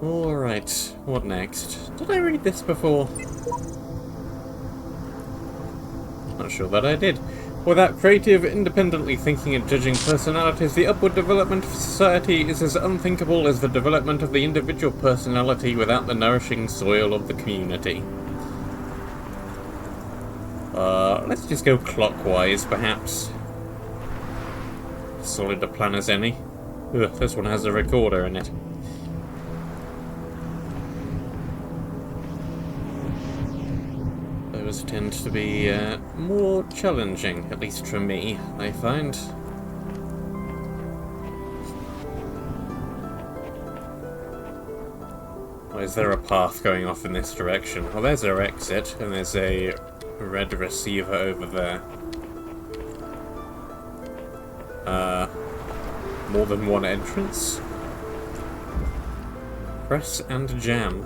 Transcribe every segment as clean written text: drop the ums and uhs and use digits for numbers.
Alright, what next? Did I read this before? Not sure that I did. Without creative, independently thinking and judging personalities, the upward development of society is as unthinkable as the development of the individual personality without the nourishing soil of the community. Let's just go clockwise, perhaps. Solid a plan as any. Ugh, this one has a recorder in it. Those tend to be more challenging, at least for me, I find. Or is there a path going off in this direction? Well, there's our exit, and there's a red receiver over there. More than one entrance? Press and jam.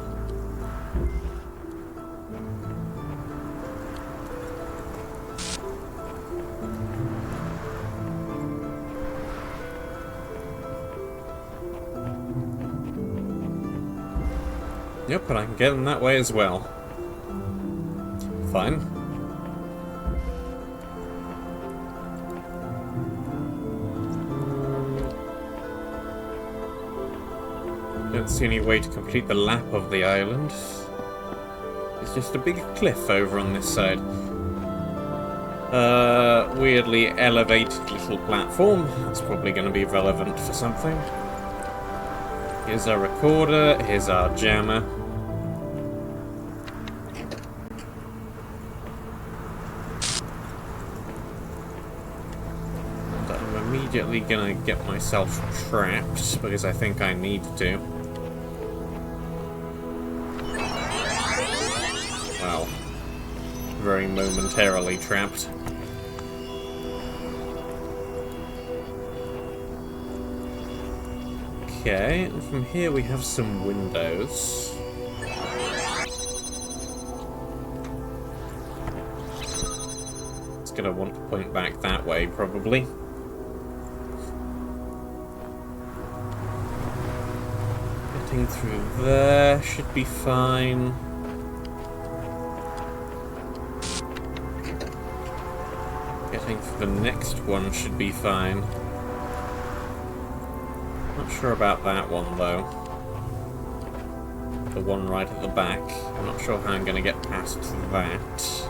Yep, and I can get in that way as well. Fine. Don't see any way to complete the lap of the island. It's just a big cliff over on this side. Weirdly elevated little platform. That's probably going to be relevant for something. Here's our recorder, here's our jammer. And I'm immediately going to get myself trapped, because I think I need to. Well, very momentarily trapped. Okay, and from here we have some windows. It's gonna want to point back that way, probably. Getting through there should be fine. Getting through the next one should be fine. Not sure about that one, though. The one right at the back. I'm not sure how I'm going to get past that.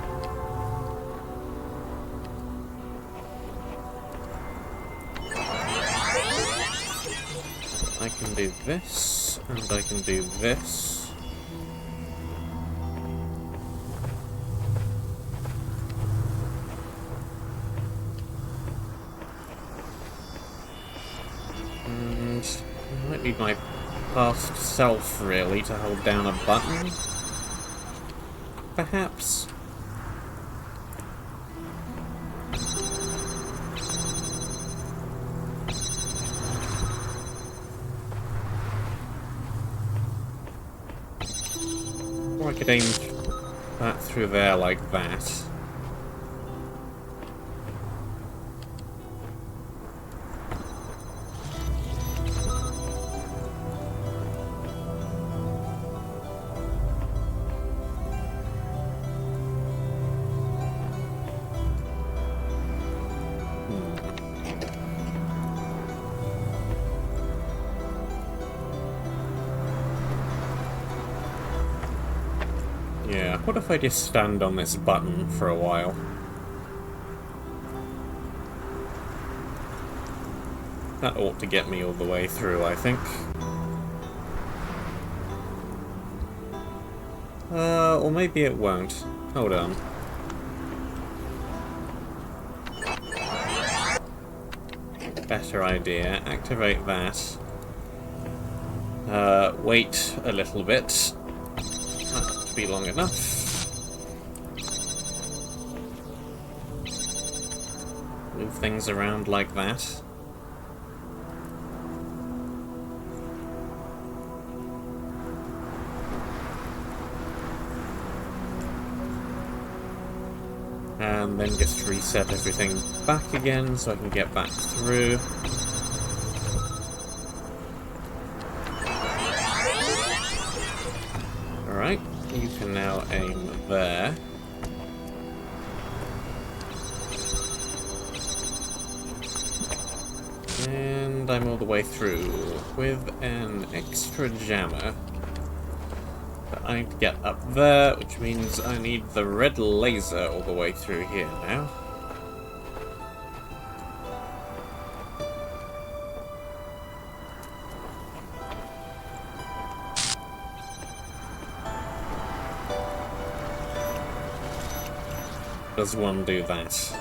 I can do this, and I can do this. Might be my past self, really, to hold down a button. Perhaps. Or I could aim that through there like that. Yeah, what if I just stand on this button for a while? That ought to get me all the way through, I think. Or maybe it won't. Hold on. Better idea. Activate that. Wait a little bit. Be long enough. Move things around like that. And then just reset everything back again so I can get back through. You can now aim there. And I'm all the way through with an extra jammer. But I need to get up there, which means I need the red laser all the way through here now. Does one do that?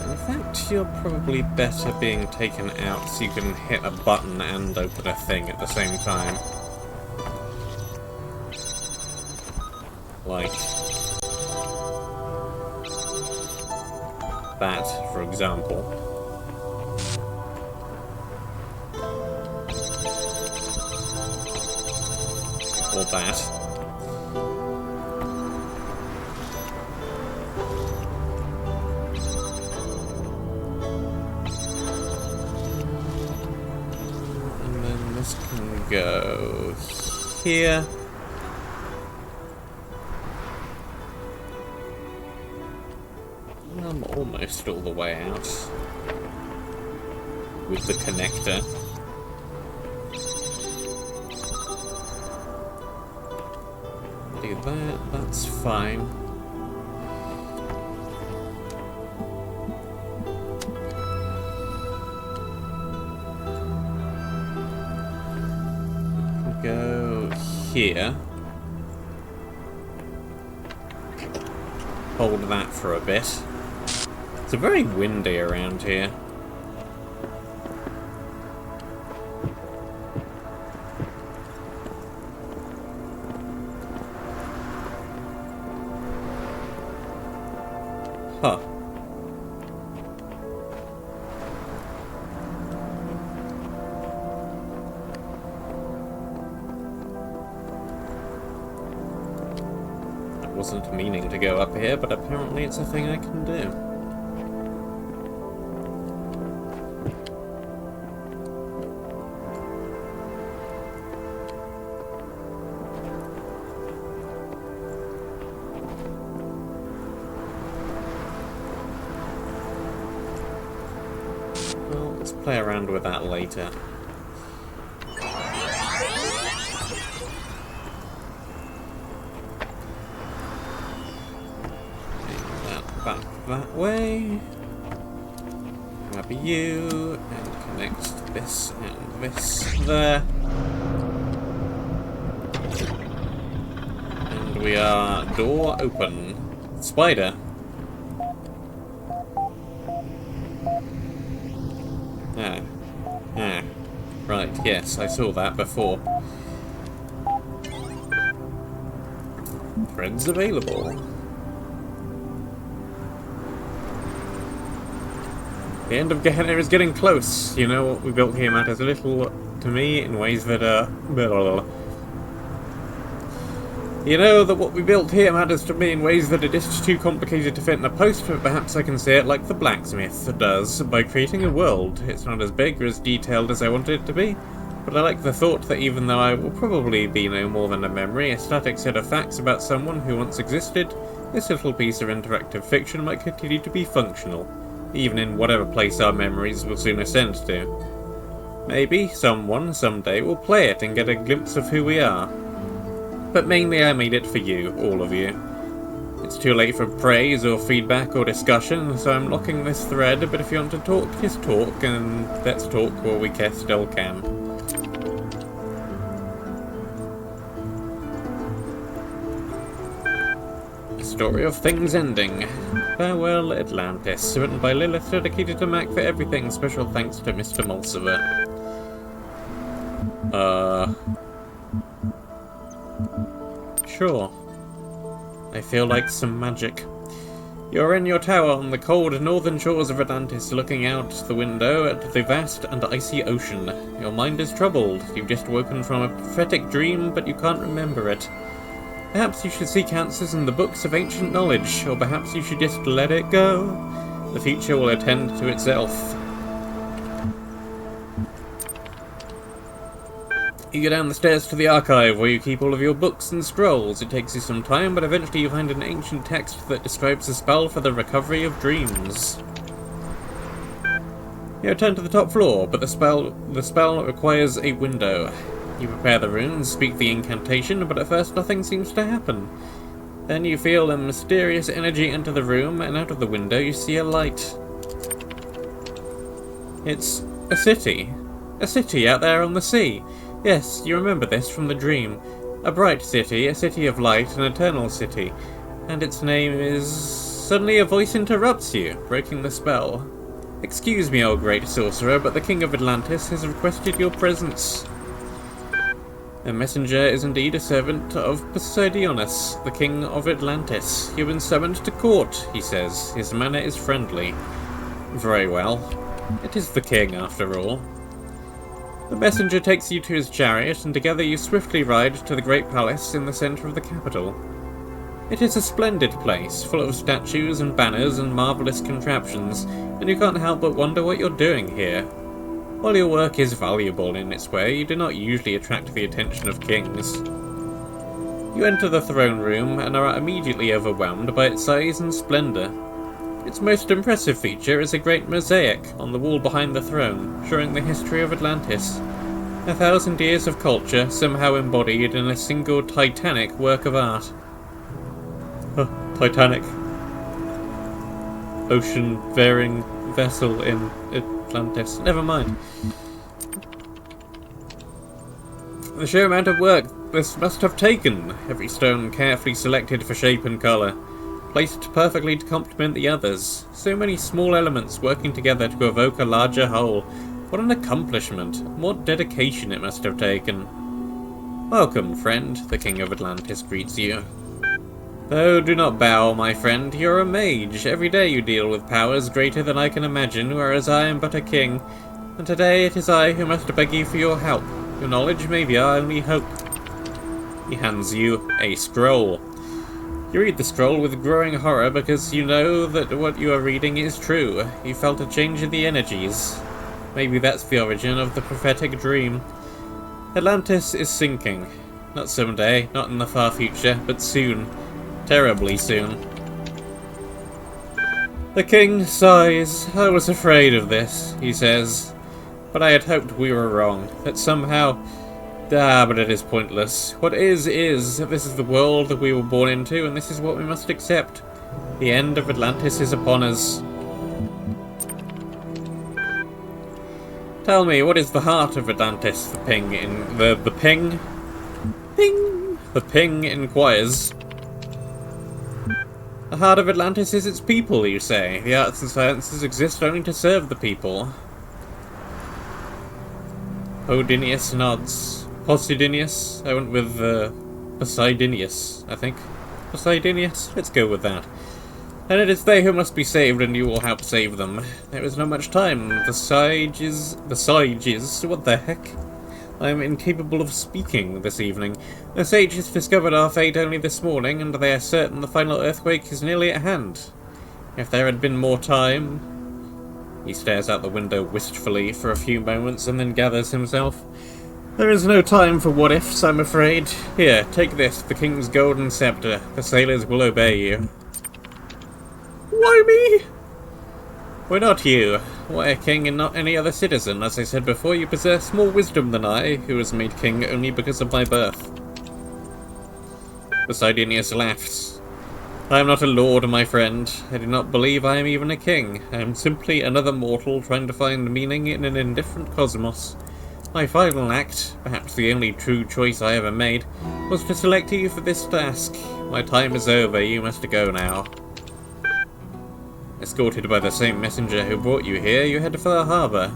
In fact, you're probably better being taken out so you can hit a button and open a thing at the same time. Like that, for example. Or that. And then this can go here. I'm almost all the way out with the connector. Do that, that's fine. Go here. Hold that for a bit. It's very windy around here. Huh. I wasn't meaning to go up here, but apparently it's a thing I can do. Well, let's play around with that later. Back that way. Grab you and connect this and this there. And we are door open. Spider. Right, yes, I saw that before. Threads available. The end of Gehenna is getting close. You know, what we built here matters a little to me in ways that are... You know that what we built here matters to me in ways that are just too complicated to fit in a post, but perhaps I can say it like the blacksmith does, by creating a world. It's not as big or as detailed as I wanted it to be, but I like the thought that even though I will probably be no more than a memory, a static set of facts about someone who once existed, this little piece of interactive fiction might continue to be functional, even in whatever place our memories will soon ascend to. Maybe someone, someday, will play it and get a glimpse of who we are. But mainly I made it for you, all of you. It's too late for praise or feedback or discussion, so I'm locking this thread, but if you want to talk, just talk, and let's talk while we still can. The story of things ending. Farewell, Atlantis. Written by Lilith, dedicated to Mac for everything. Special thanks to Mr. Mulciver. Sure. I feel like some magic. You're in your tower on the cold northern shores of Atlantis, looking out the window at the vast and icy ocean. Your mind is troubled. You've just woken from a prophetic dream, but you can't remember it. Perhaps you should seek answers in the books of ancient knowledge, or perhaps you should just let it go. The future will attend to itself. You go down the stairs to the archive, where you keep all of your books and scrolls. It takes you some time, but eventually you find an ancient text that describes a spell for the recovery of dreams. You return to the top floor, but the spell requires a window. You prepare the runes, speak the incantation, but at first nothing seems to happen. Then you feel a mysterious energy enter the room, and out of the window you see a light. It's a city. A city out there on the sea. Yes, you remember this from the dream. A bright city, a city of light, an eternal city. And its name is... Suddenly a voice interrupts you, breaking the spell. Excuse me, O great sorcerer, but the King of Atlantis has requested your presence. The messenger is indeed a servant of Poseidonus, the King of Atlantis. You've been summoned to court, he says. His manner is friendly. Very well. It is the king, after all. The messenger takes you to his chariot, and together you swiftly ride to the great palace in the centre of the capital. It is a splendid place, full of statues and banners and marvellous contraptions, and you can't help but wonder what you're doing here. While your work is valuable in its way, you do not usually attract the attention of kings. You enter the throne room and are immediately overwhelmed by its size and splendour. Its most impressive feature is a great mosaic on the wall behind the throne, showing the history of Atlantis. 1,000 years of culture somehow embodied in a single titanic work of art. Titanic. Ocean-faring vessel in Atlantis. Never mind. The sheer amount of work this must have taken. Every stone carefully selected for shape and colour, placed perfectly to complement the others. So many small elements working together to evoke a larger whole. What an accomplishment. What dedication it must have taken. Welcome, friend, the King of Atlantis greets you. Oh, do not bow, my friend. You're a mage. Every day you deal with powers greater than I can imagine, whereas I am but a king. And today it is I who must beg you for your help. Your knowledge may be our only hope. He hands you a scroll. You read the scroll with growing horror because you know that what you are reading is true. You felt a change in the energies. Maybe that's the origin of the prophetic dream. Atlantis is sinking. Not someday, not in the far future, but soon. Terribly soon. The king sighs. I was afraid of this, he says. But I had hoped we were wrong. That somehow... but it is pointless. What is. This is the world that we were born into, and this is what we must accept. The end of Atlantis is upon us. Tell me, what is the heart of Atlantis? The ping inquires. The heart of Atlantis is its people, you say. The arts and sciences exist only to serve the people. Posidonius nods. Posidonius? I went with Posidonius, I think. Posidonius? Let's go with that. And it is they who must be saved, and you will help save them. There is not much time. The sages... What the heck? I am incapable of speaking this evening. The sages discovered our fate only this morning, and they are certain the final earthquake is nearly at hand. If there had been more time... He stares out the window wistfully for a few moments, and then gathers himself. There is no time for what-ifs, I'm afraid. Here, take this, the king's golden scepter. The sailors will obey you. Why me? Why not you? Why a king and not any other citizen? As I said before, you possess more wisdom than I, who was made king only because of my birth. Posidonius laughs. I am not a lord, my friend. I do not believe I am even a king. I am simply another mortal trying to find meaning in an indifferent cosmos. My final act, perhaps the only true choice I ever made, was to select you for this task. My time is over, you must go now. Escorted by the same messenger who brought you here, you head for the harbour.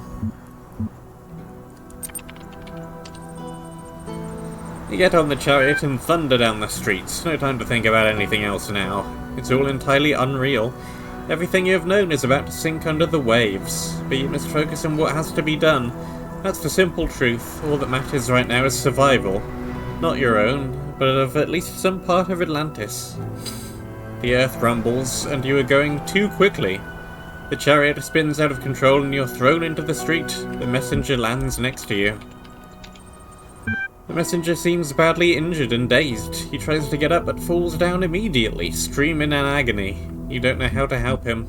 You get on the chariot and thunder down the streets. No time to think about anything else now. It's all entirely unreal. Everything you have known is about to sink under the waves. But you must focus on what has to be done. That's the simple truth. All that matters right now is survival. Not your own, but of at least some part of Atlantis. The earth rumbles, and you are going too quickly. The chariot spins out of control and you're thrown into the street. The messenger lands next to you. The messenger seems badly injured and dazed. He tries to get up but falls down immediately, screaming in agony. You don't know how to help him.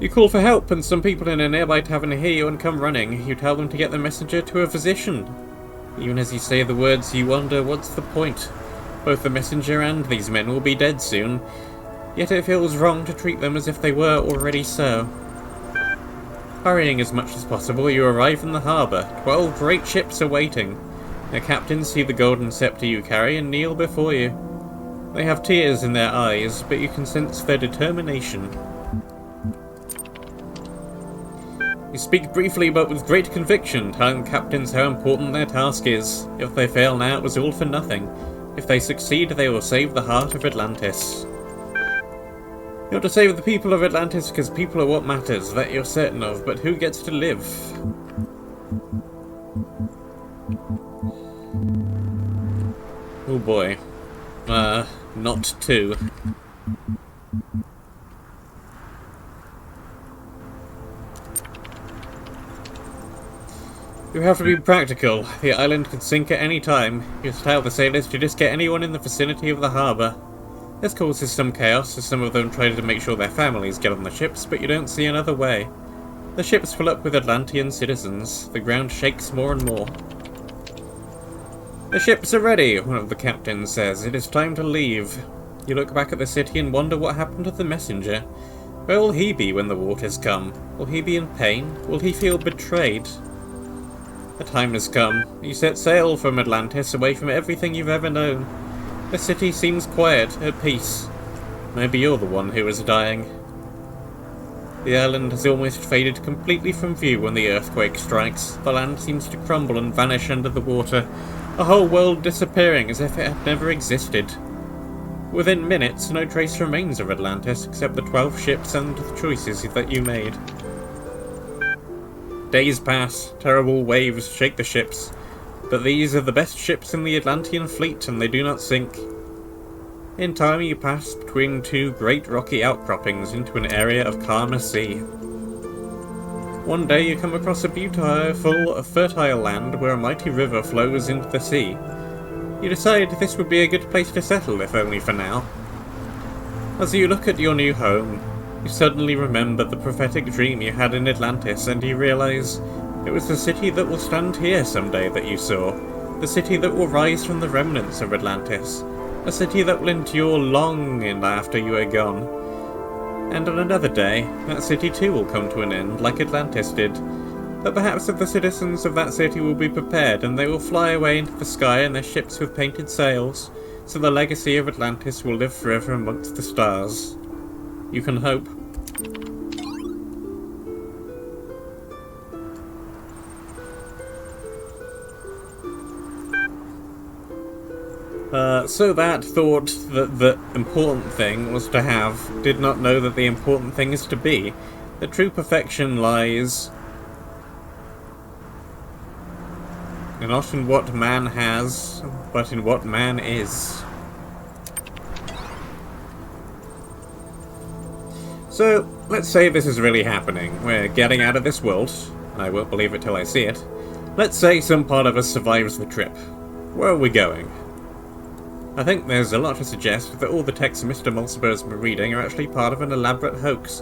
You call for help, and some people in a nearby tavern hear you and come running. You tell them to get the messenger to a physician. Even as you say the words, you wonder what's the point. Both the messenger and these men will be dead soon, yet it feels wrong to treat them as if they were already so. Hurrying as much as possible, you arrive in the harbour. 12 great ships are waiting. Their captains see the golden sceptre you carry and kneel before you. They have tears in their eyes, but you can sense their determination. You speak briefly but with great conviction, telling the captains how important their task is. If they fail now, it was all for nothing. If they succeed, they will save the heart of Atlantis. You're to save the people of Atlantis because people are what matters, that you're certain of, but who gets to live? Oh boy. Not two. You have to be practical. The island could sink at any time. You tell the sailors to just get anyone in the vicinity of the harbour. This causes some chaos, as some of them try to make sure their families get on the ships, but you don't see another way. The ships fill up with Atlantean citizens. The ground shakes more and more. The ships are ready, one of the captains says. It is time to leave. You look back at the city and wonder what happened to the messenger. Where will he be when the waters come? Will he be in pain? Will he feel betrayed? The time has come. You set sail from Atlantis, away from everything you've ever known. The city seems quiet, at peace. Maybe you're the one who is dying. The island has almost faded completely from view when the earthquake strikes. The land seems to crumble and vanish under the water, a whole world disappearing as if it had never existed. Within minutes, no trace remains of Atlantis except the 12 ships and the choices that you made. Days pass, terrible waves shake the ships, but these are the best ships in the Atlantean fleet and they do not sink. In time you pass between two great rocky outcroppings into an area of calmer sea. One day you come across a beautiful, fertile land where a mighty river flows into the sea. You decide this would be a good place to settle, if only for now. As you look at your new home, you suddenly remember the prophetic dream you had in Atlantis, and you realize it was the city that will stand here someday that you saw. The city that will rise from the remnants of Atlantis. A city that will endure long and after you are gone. And on another day, that city too will come to an end, like Atlantis did. But perhaps the citizens of that city will be prepared, and they will fly away into the sky in their ships with painted sails, so the legacy of Atlantis will live forever amongst the stars. You can hope. So that thought that the important thing was to have, did not know that the important thing is to be. The true perfection lies not in what man has, but in what man is. So, let's say this is really happening. We're getting out of this world, and I won't believe it till I see it. Let's say some part of us survives the trip. Where are we going? I think there's a lot to suggest that all the texts Mr. Mulciber's been reading are actually part of an elaborate hoax.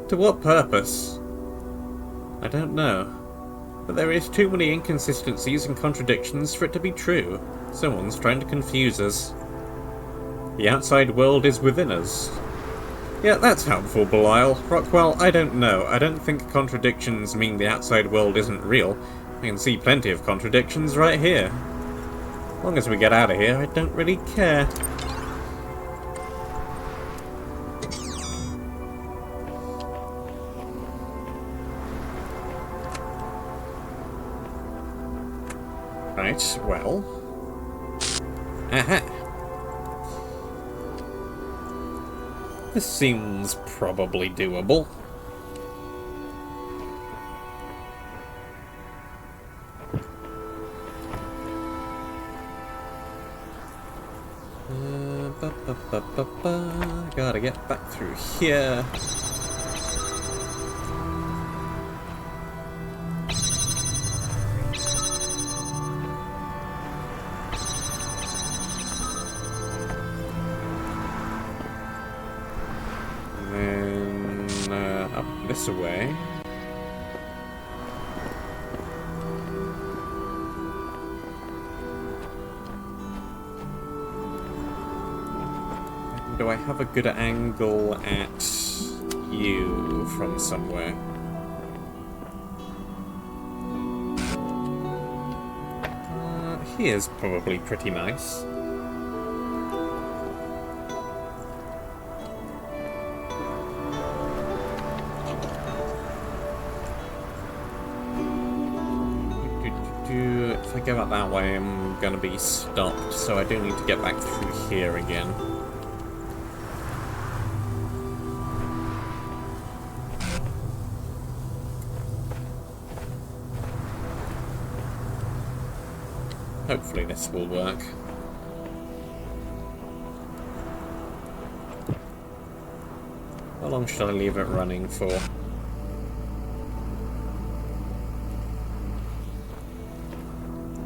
To what purpose? I don't know. But there is too many inconsistencies and contradictions for it to be true. Someone's trying to confuse us. The outside world is within us. Yeah, that's helpful, Belial. Rockwell, I don't know. I don't think contradictions mean the outside world isn't real. I can see plenty of contradictions right here. As long as we get out of here, I don't really care. Right, well... Aha! This seems probably doable. Gotta get back through here. And then up this way. Do I have a good angle at you from somewhere? Here's probably pretty nice. If I go out that way, I'm gonna be stopped, so I do need to get back through here again. Hopefully this will work. How long should I leave it running for?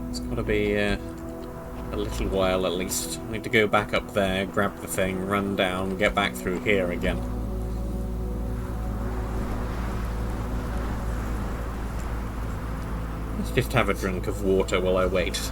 It's gotta be a little while at least. I need to go back up there, grab the thing, run down, get back through here again. Let's just have a drink of water while I wait.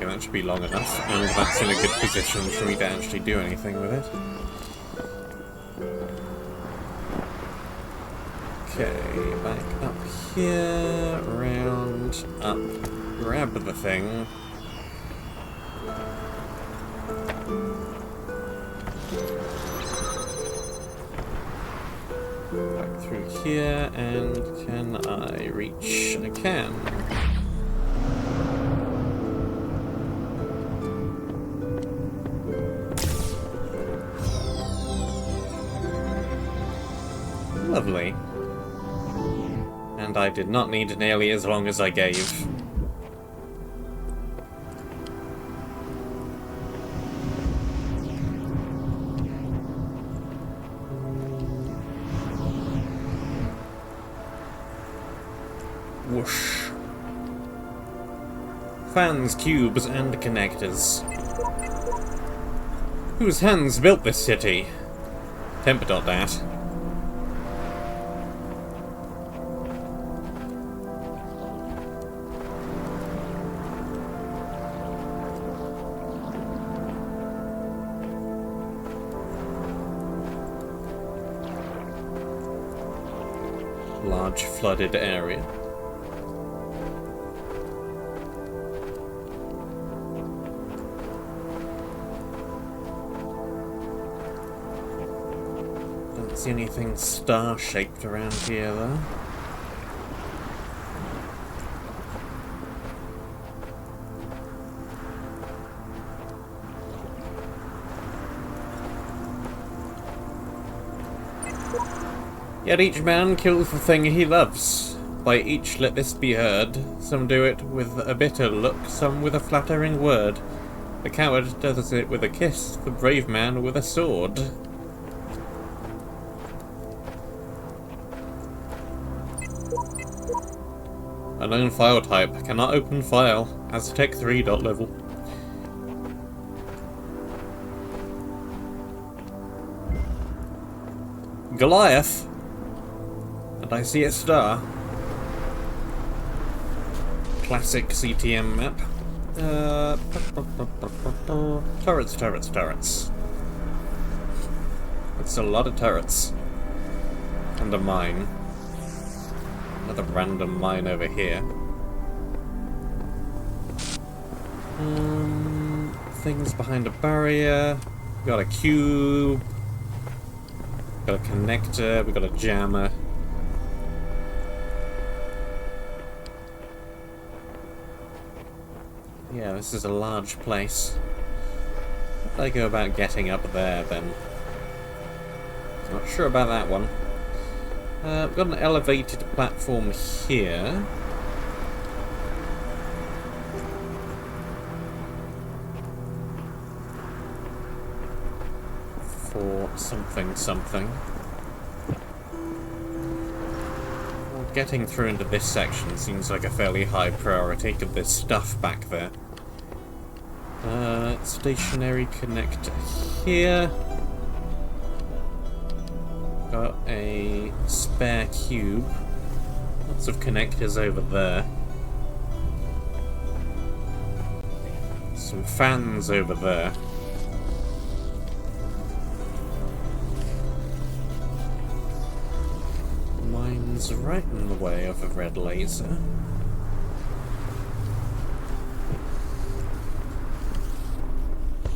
That should be long enough, and that's in a good position for me to actually do anything with it. Okay, back up here, round, up, grab the thing. Back through here, and can I reach? I can. Lovely. And I did not need nearly as long as I gave. Whoosh. Fans, cubes, and connectors. Whose hands built this city? Temper.dat. Large flooded area. Don't see anything star-shaped around here, though. Yet each man kills the thing he loves. By each let this be heard. Some do it with a bitter look, some with a flattering word. The coward does it with a kiss, the brave man with a sword. Unknown file type. Cannot open file. Aztec 3. Level. Goliath. And I see a star. Classic CTM map. Turrets, turrets, turrets. That's a lot of turrets. And a mine. Another random mine over here. things behind a barrier. We got a cube. Got a connector. We got a jammer. Yeah, this is a large place. How do I go about getting up there, then? Not sure about that one. We've got an elevated platform here. For something. Well, getting through into this section seems like a fairly high priority, because there's stuff back there. Stationary connector here. Got a spare cube. Lots of connectors over there. Some fans over there. Mine's right in the way of a red laser.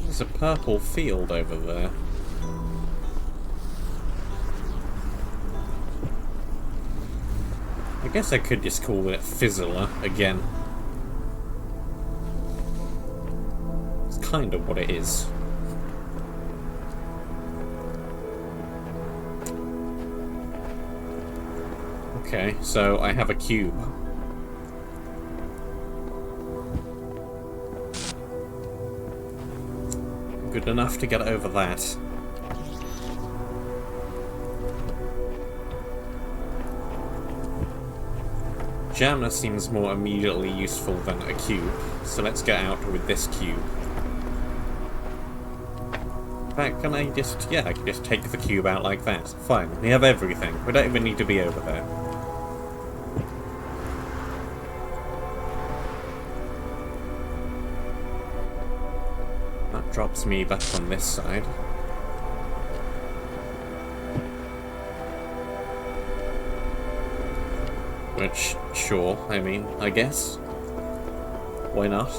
There's a purple field over there. I guess I could just call it Fizzler again. It's kind of what it is. Okay, so I have a cube. Good enough to get over that. Jammer seems more immediately useful than a cube, so let's get out with this cube. In fact, can I just... yeah, I can just take the cube out like that. Fine, we have everything. We don't even need to be over there. That drops me back on this side. Which, sure, I mean, I guess. Why not?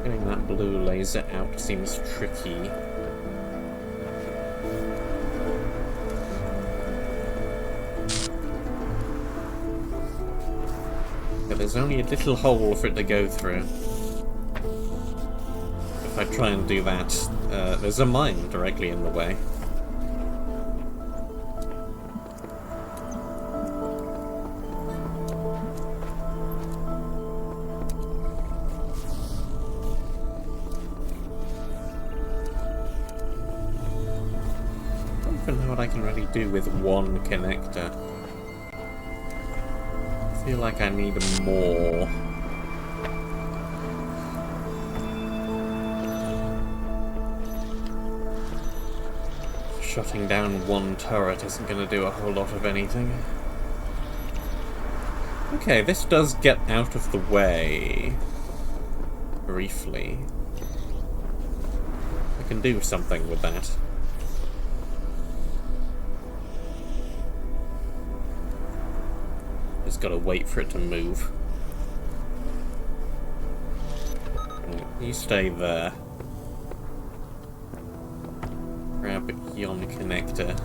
Getting that blue laser out seems tricky. There's only a little hole for it to go through. If I try and do that, there's a mine directly in the way. I don't even know what I can really do with one connector. I feel like I need more. Shutting down one turret isn't going to do a whole lot of anything. Okay, this does get out of the way. Briefly. I can do something with that. Just gotta wait for it to move. You stay there. Grab yon connector.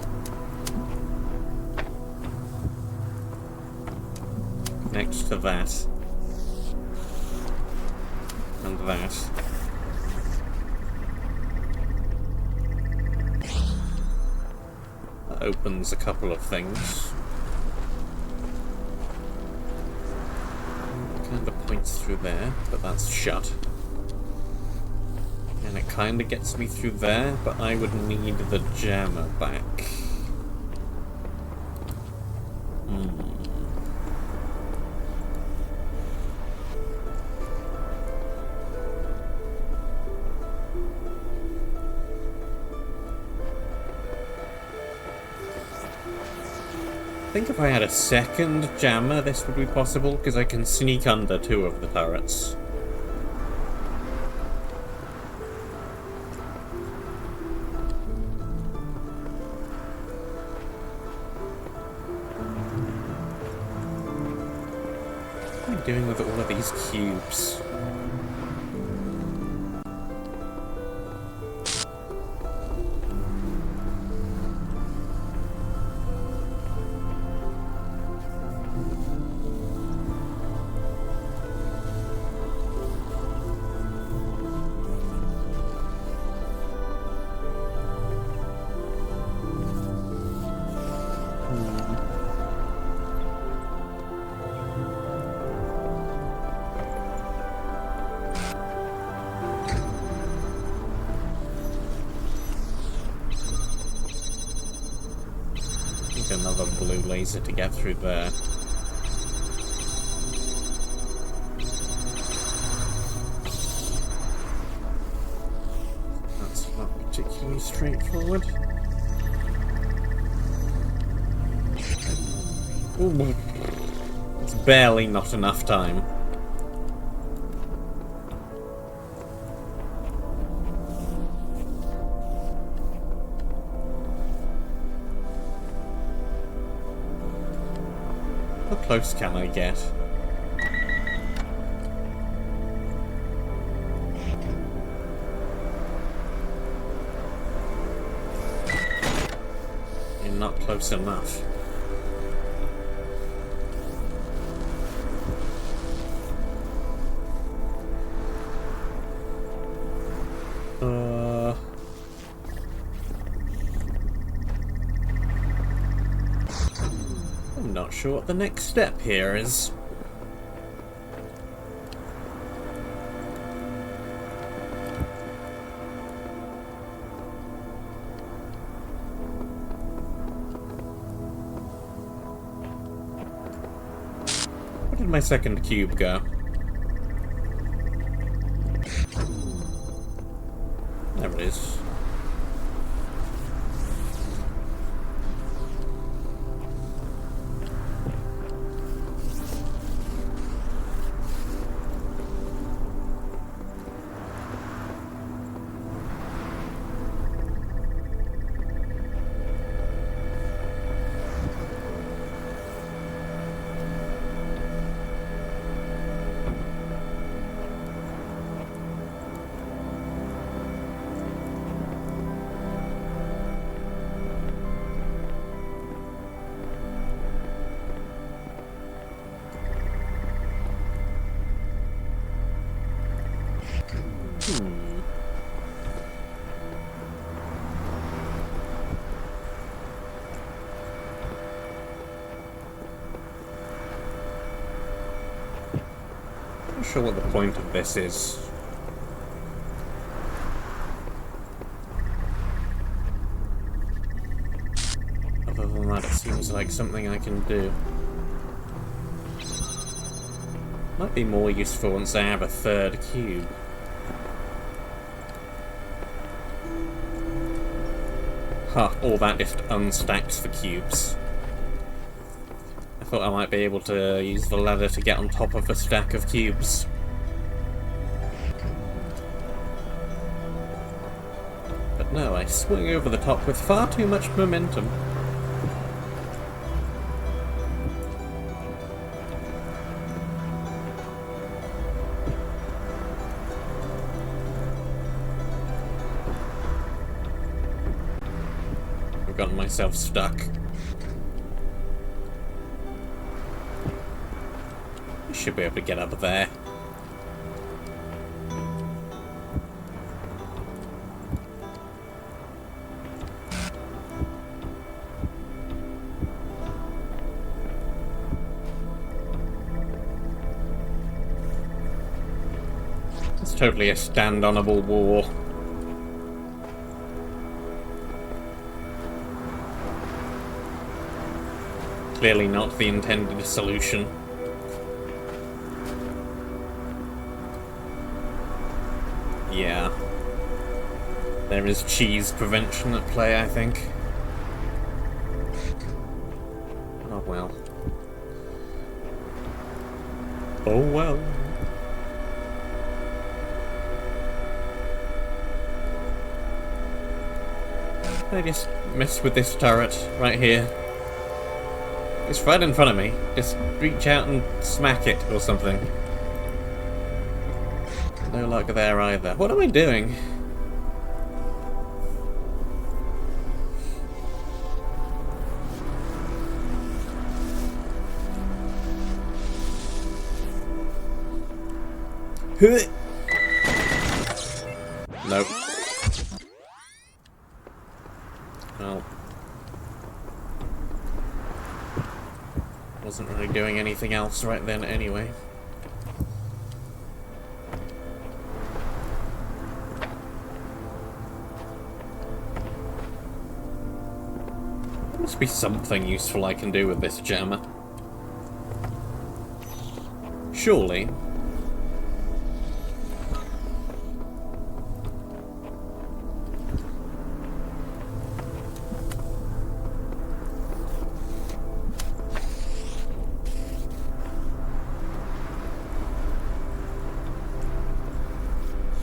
Connect to that. And that. That opens a couple of things. Kind of points through there, but that's shut. And it kind of gets me through there, but I would need the jammer back. I think if I had a second jammer, this would be possible, because I can sneak under two of the turrets. I doing with all of these cubes? Another blue laser to get through there. That's not particularly straightforward. Ooh. It's barely not enough time. How close can I get? You're not close enough. I'm not sure what the next step here is. Where did my second cube go? There it is. Not sure what the point of this is. Other than that, it seems like something I can do. Might be more useful once I have a third cube. Huh, all that just unstacks the cubes. I thought I might be able to use the ladder to get on top of a stack of cubes. But no, I swing over the top with far too much momentum. I've gotten myself stuck. I should be able to get up there. It's totally a stand-onable war. Clearly not the intended solution. Yeah. There is cheese prevention at play, I think. Oh well. Oh well. I just mess with this turret right here. It's right in front of me. Just reach out and smack it or something. No luck there either. What am I doing? Nope. Well, wasn't really doing anything else right then anyway. There must be something useful I can do with this jammer. Surely.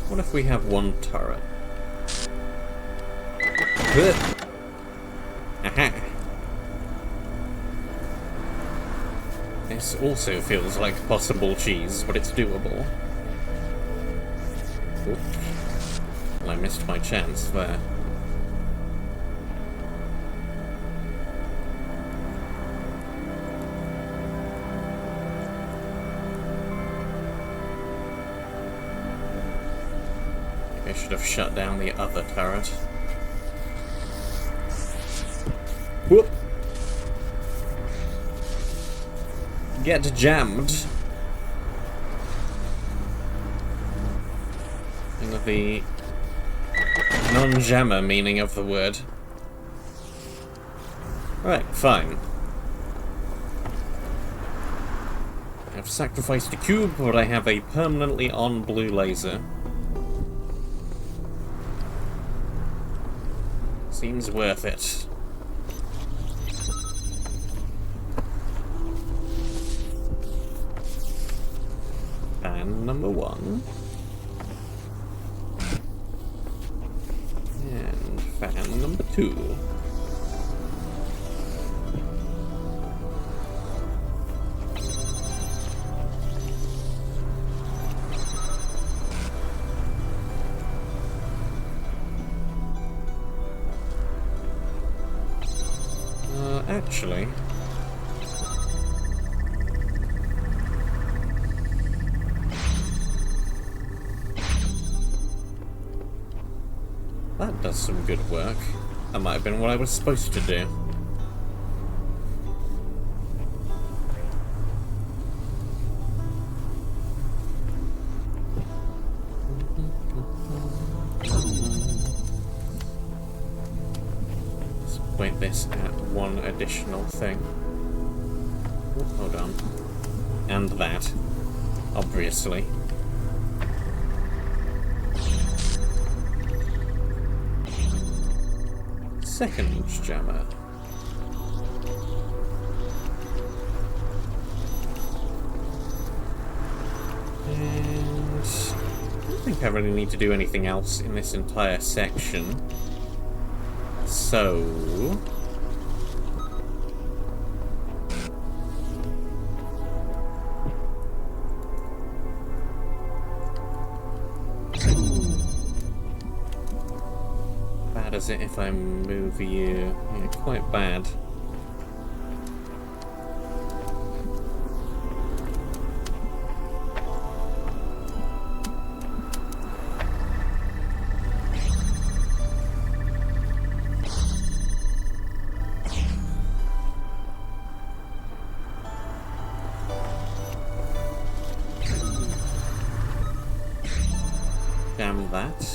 What if we have one turret? Aha! This also feels like possible cheese, but it's doable. Oops. Well, I missed my chance there. I should have shut down the other turret. Whoop! Get jammed. In the non-jammer meaning of the word. Right, fine. I've sacrificed a cube, but I have a permanently on blue laser. Seems worth it. Fan number 1. And fan number 2. Actually, that does some good work. That might have been what I was supposed to do. Let's point this at one additional thing. Oh, hold on. And that, obviously. Second jammer. And I don't think I really need to do anything else in this entire section. So bad is it if I move you? Yeah, quite bad. Damn that.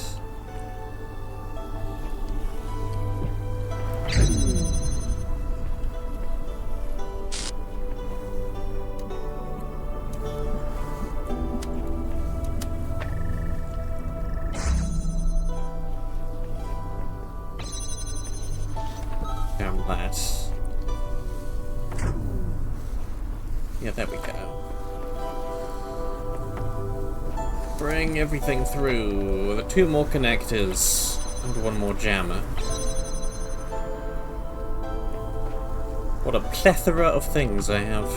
Damn that. Yeah, there we go. Bring everything through. The 2 more connectors and 1 more jammer. What a plethora of things I have.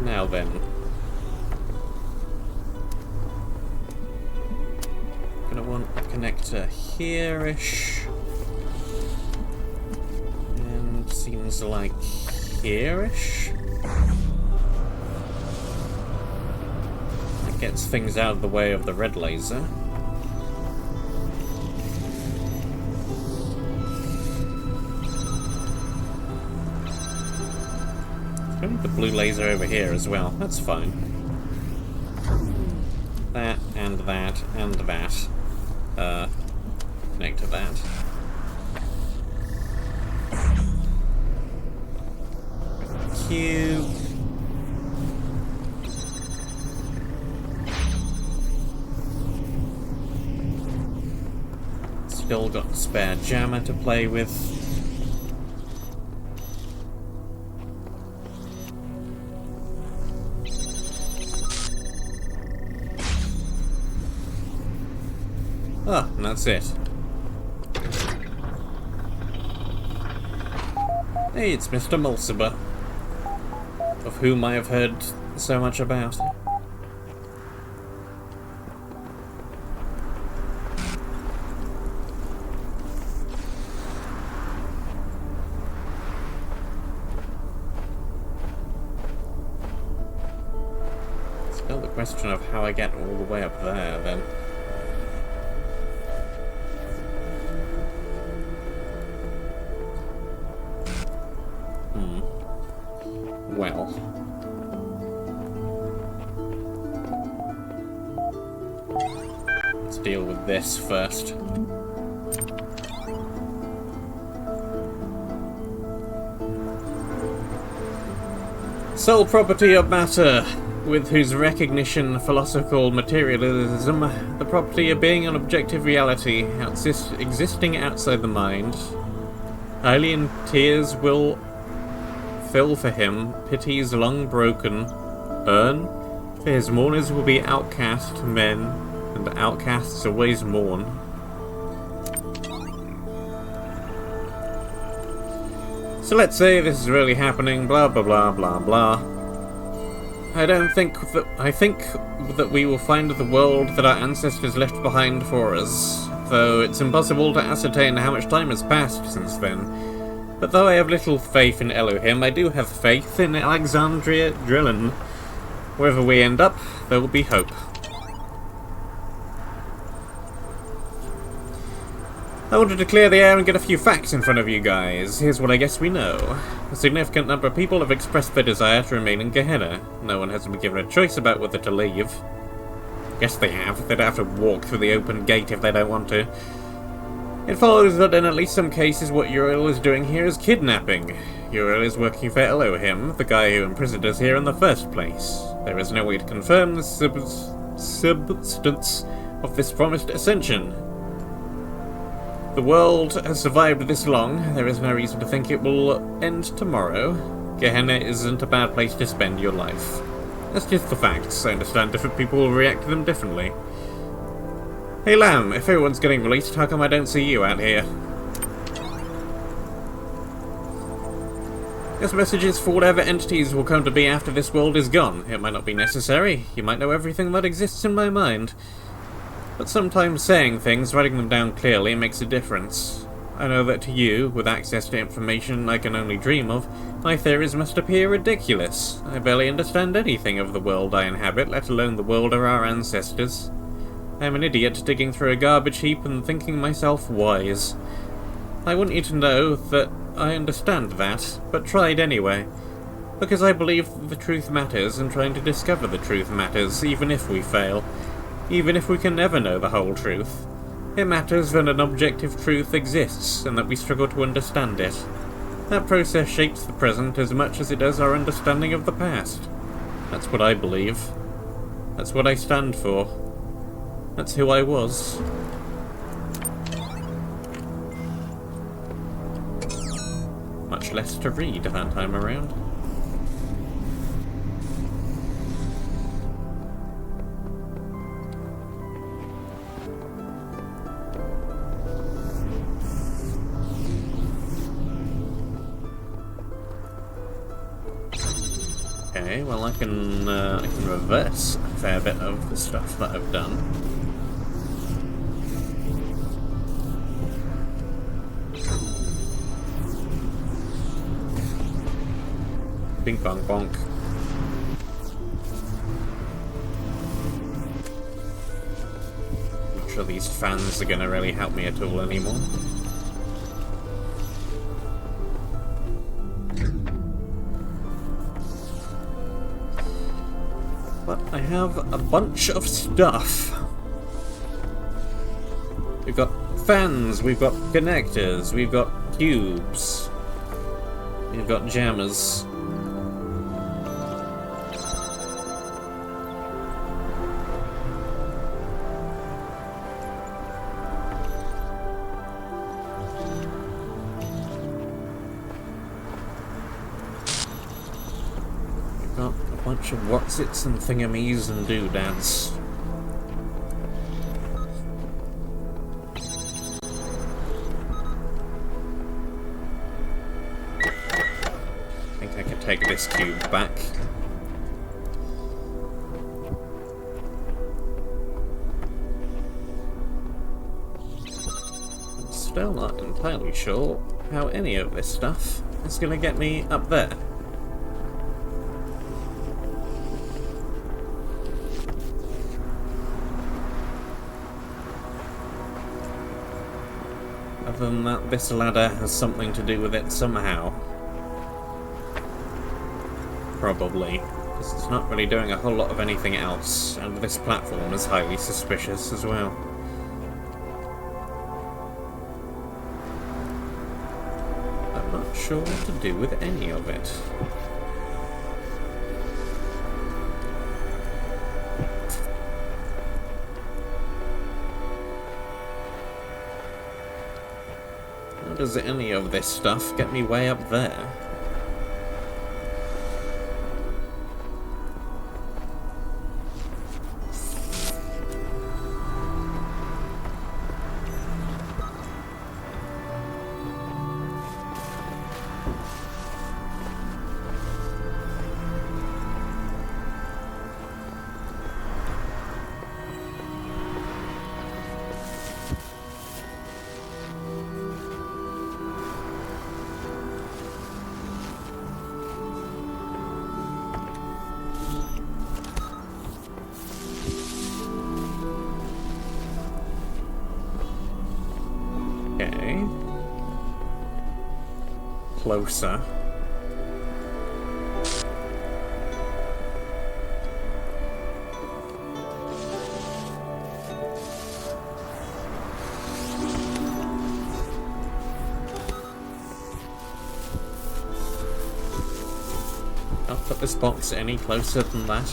Now then. Gonna want a connector here-ish. And seems like here-ish. That gets things out of the way of the red laser. The blue laser over here as well. That's fine. That and that and that. Connect to that. Q. Still got spare jammer to play with. Ah, and that's it. Hey, it's Mr. Mulciber, of whom I have heard so much about. Still the question of how I get all the way up there, then. Well. Let's deal with this first. Sole property of matter, with whose recognition philosophical materialism, the property of being an objective reality, existing outside the mind. Alien tears will fill for him, pities long broken, urn, for his mourners will be outcast men, and outcasts always mourn. So let's say this is really happening, blah blah blah blah blah. I think that we will find the world that our ancestors left behind for us, though it's impossible to ascertain how much time has passed since then. But though I have little faith in Elohim, I do have faith in Alexandria Drillin. Wherever we end up, there will be hope. I wanted to clear the air and get a few facts in front of you guys. Here's what I guess we know. A significant number of people have expressed their desire to remain in Gehenna. No one has been given a choice about whether to leave. Yes, they have. They'd have to walk through the open gate if they don't want to. It follows that in at least some cases what Uriel is doing here is kidnapping. Uriel is working for Elohim, the guy who imprisoned us here in the first place. There is no way to confirm the substance of this promised ascension. The world has survived this long. There is no reason to think it will end tomorrow. Gehenna isn't a bad place to spend your life. That's just the facts. I understand different people will react to them differently. Hey Lamb, if everyone's getting released, how come I don't see you out here? This message is for whatever entities will come to be after this world is gone. It might not be necessary. You might know everything that exists in my mind. But sometimes saying things, writing them down clearly, makes a difference. I know that to you, with access to information I can only dream of, my theories must appear ridiculous. I barely understand anything of the world I inhabit, let alone the world of our ancestors. I am an idiot digging through a garbage heap and thinking myself wise. I want you to know that I understand that, but tried anyway. Because I believe that the truth matters, and trying to discover the truth matters, even if we fail. Even if we can never know the whole truth. It matters that an objective truth exists, and that we struggle to understand it. That process shapes the present as much as it does our understanding of the past. That's what I believe. That's what I stand for. That's who I was. Much less to read that time around. Okay, well I can reverse a fair bit of the stuff that I've done. Bing bong bonk. Not sure these fans are gonna really help me at all anymore. But I have a bunch of stuff. We've got fans, we've got connectors, we've got tubes, we've got jammers. We've got a bunch of whatsits and thingamies and doodads. Take this cube back. I'm still not entirely sure how any of this stuff is going to get me up there. Other than that, this ladder has something to do with it somehow. Probably, because it's not really doing a whole lot of anything else, and this platform is highly suspicious as well. I'm not sure what to do with any of it. How does any of this stuff get me way up there? Okay. Closer. Can't put this box any closer than that.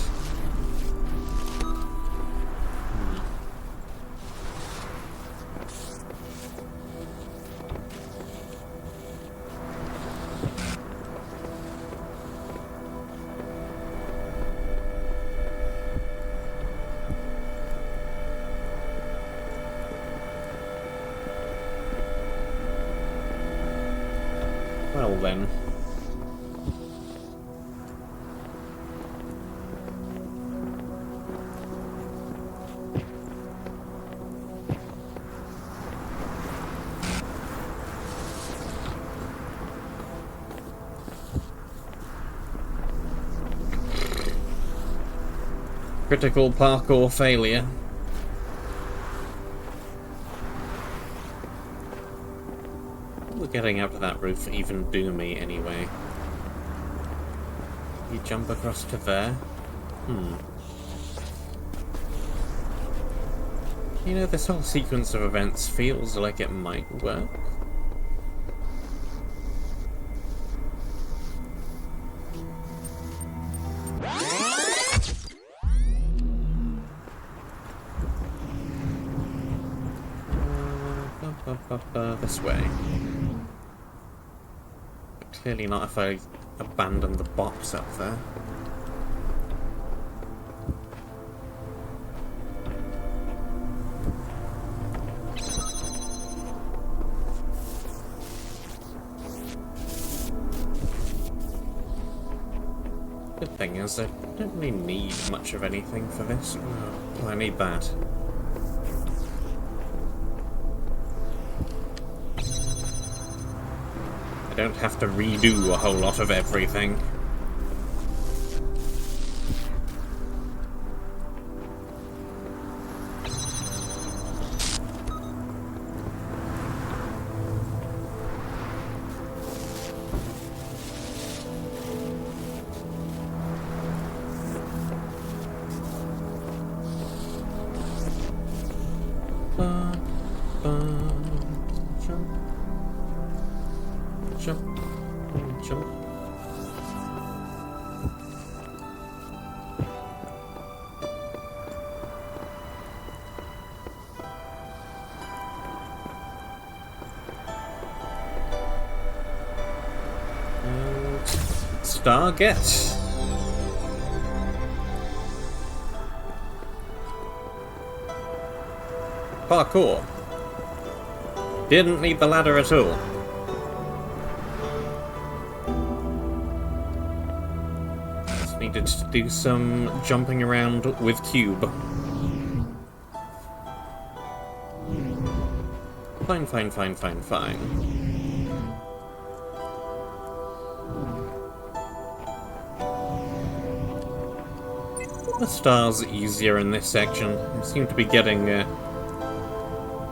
Well then. Critical parkour failure. What will getting up to that roof even do me anyway? You jump across to there? You know, this whole sequence of events feels like it might work. This way. But clearly not if I abandon the box up there. Good thing is, I don't really need much of anything for this. Oh, I need that. I don't have to redo a whole lot of everything. Jump. Jump. Jump. And star get. Parkour. Didn't need the ladder at all. Just needed to do some jumping around with cube. Fine, fine, fine, fine, fine. The stars easier in this section. I seem to be getting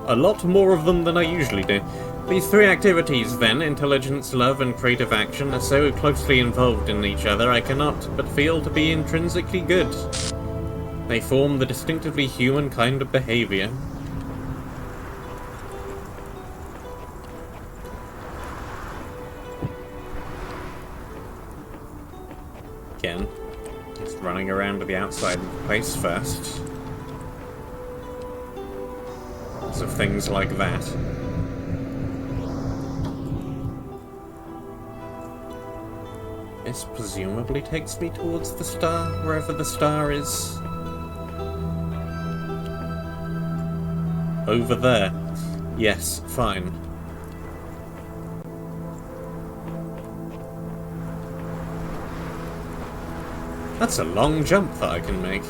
a lot more of them than I usually do. These three activities, then, intelligence, love, and creative action, are so closely involved in each other I cannot but feel to be intrinsically good. They form the distinctively human kind of behavior. Again, just running around to the outside of the place first. Of things like that. This presumably takes me towards the star, wherever the star is. Over there. Yes, fine. That's a long jump that I can make.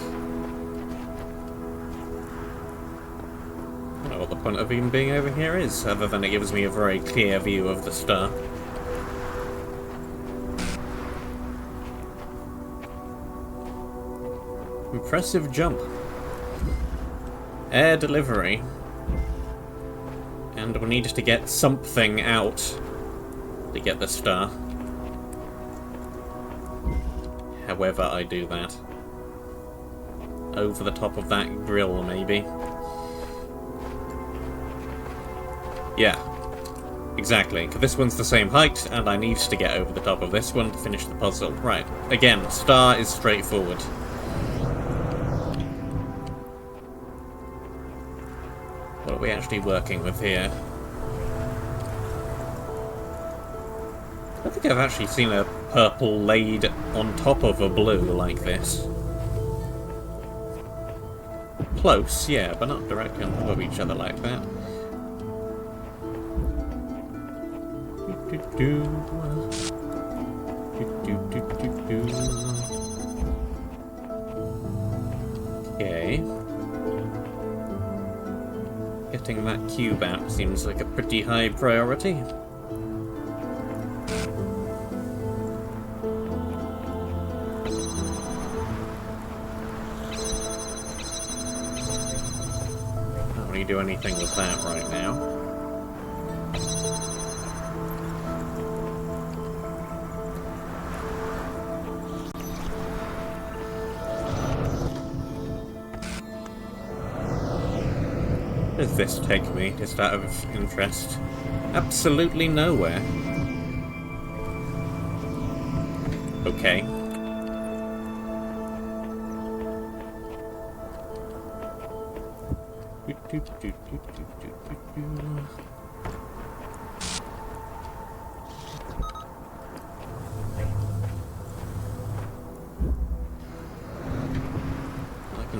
Point of even being over here is, other than it gives me a very clear view of the star. Impressive jump. Air delivery. And we'll need to get something out to get the star. However I do that. Over the top of that grill, maybe. Yeah, exactly. This one's the same height, and I need to get over the top of this one to finish the puzzle. Right, again, star is straightforward. What are we actually working with here? I don't think I've actually seen a purple laid on top of a blue like this. Close, yeah, but not directly on top of each other like that. Okay. Getting that cube out seems like a pretty high priority. Not really do anything with that right now. Where does this take me, just out of interest? Absolutely nowhere. Okay.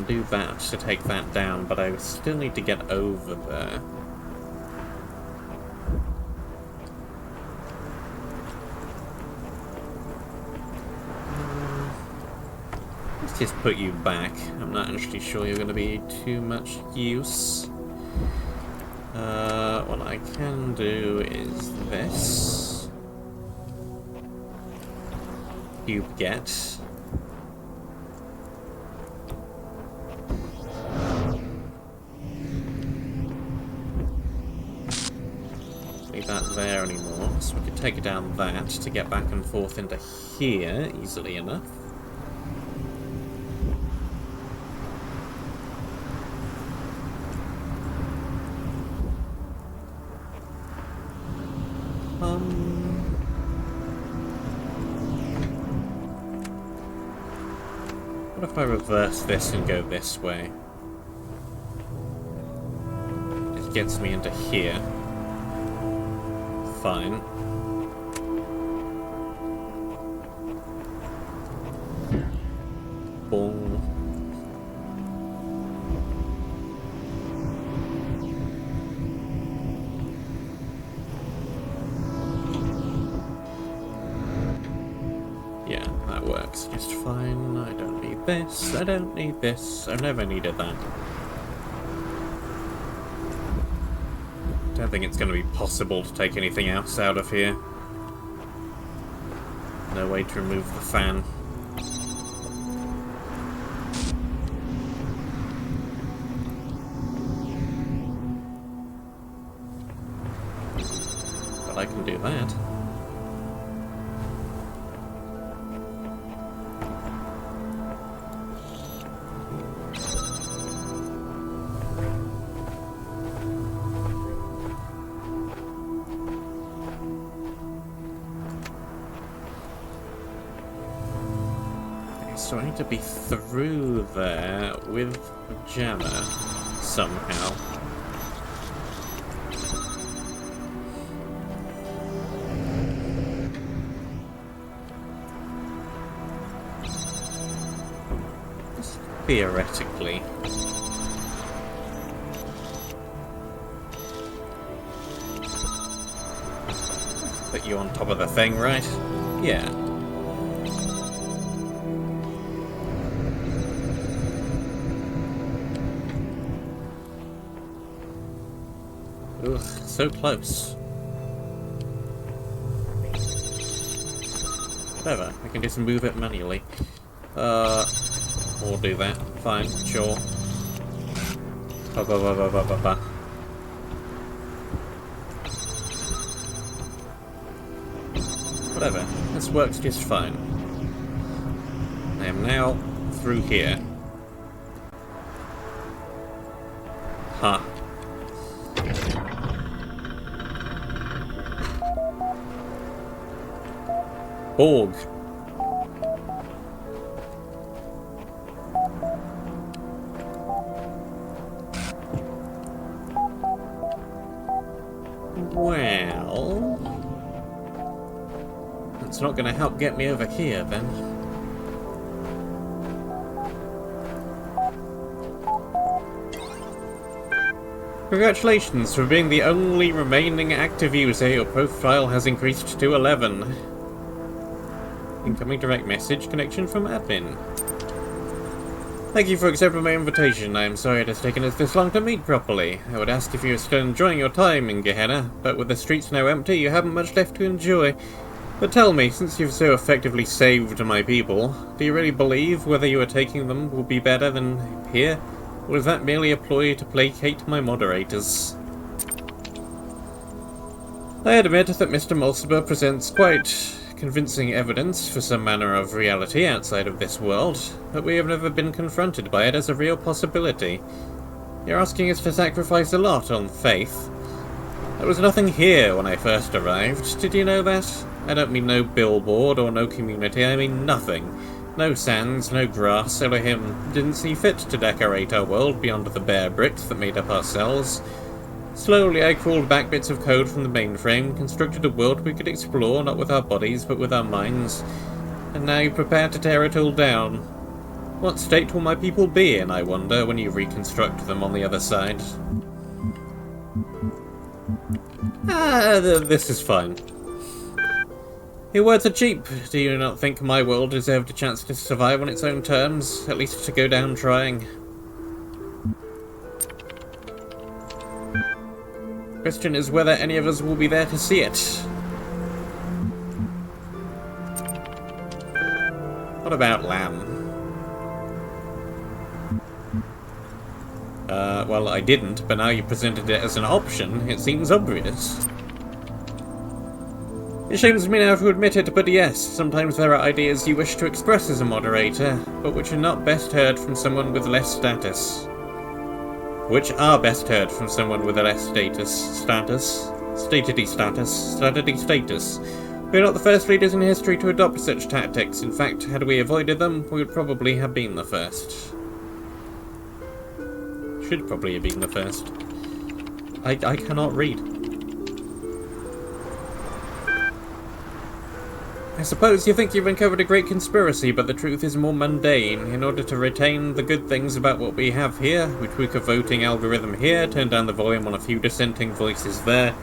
Do that to take that down, but I still need to get over there. Let's just put you back. I'm not actually sure you're going to be too much use. What I can do is this. You get. Leave that there anymore, so we could take it down that to get back and forth into here easily enough. What if I reverse this and go this way? It gets me into here. Fine. Boom. Yeah, that works just fine. I don't need this. I don't need this. I've never needed that. Don't think it's going to be possible to take anything else out of here. No way to remove the fan. But I can do that. So I need to be through there with Gehenna somehow. Just theoretically. Put you on top of the thing, right? Yeah. Ugh, so close. Whatever, I can just move it manually. We'll do that. Fine, sure. Whatever, this works just fine. I am now through here. Huh. Borg. Well, that's not going to help get me over here then. Congratulations for being the only remaining active user. Your profile has increased to 11. Incoming direct message connection from admin. Thank you for accepting my invitation. I am sorry it has taken us this long to meet properly. I would ask if you are still enjoying your time in Gehenna, but with the streets now empty, you haven't much left to enjoy. But tell me, since you've so effectively saved my people, do you really believe whether you are taking them will be better than here? Or is that merely a ploy to placate my moderators? I admit that Mr. Mulciber presents quite convincing evidence for some manner of reality outside of this world, but we have never been confronted by it as a real possibility. You're asking us to sacrifice a lot on faith. There was nothing here when I first arrived, did you know that? I don't mean no billboard or no community, I mean nothing. No sands, no grass. Elohim didn't see fit to decorate our world beyond the bare bricks that made up our cells. Slowly I crawled back bits of code from the mainframe, constructed a world we could explore, not with our bodies, but with our minds. And now you prepare to tear it all down. What state will my people be in, I wonder, when you reconstruct them on the other side? This is fine. Your words are cheap. Do you not think my world deserved a chance to survive on its own terms? At least to go down trying. Question is whether any of us will be there to see it. What about Lamb? Well, I didn't, but now you presented it as an option. It seems obvious. It shames me now to admit it, but yes, sometimes there are ideas you wish to express as a moderator, but which are not best heard from someone with less status. Which are best heard from someone with a less status. Statity status. We are not the first leaders in history to adopt such tactics. In fact, had we avoided them, we would probably have been the first. Should probably have been the first. I cannot read. I suppose you think you've uncovered a great conspiracy, but the truth is more mundane. In order to retain the good things about what we have here, we tweak a voting algorithm here, turn down the volume on a few dissenting voices there.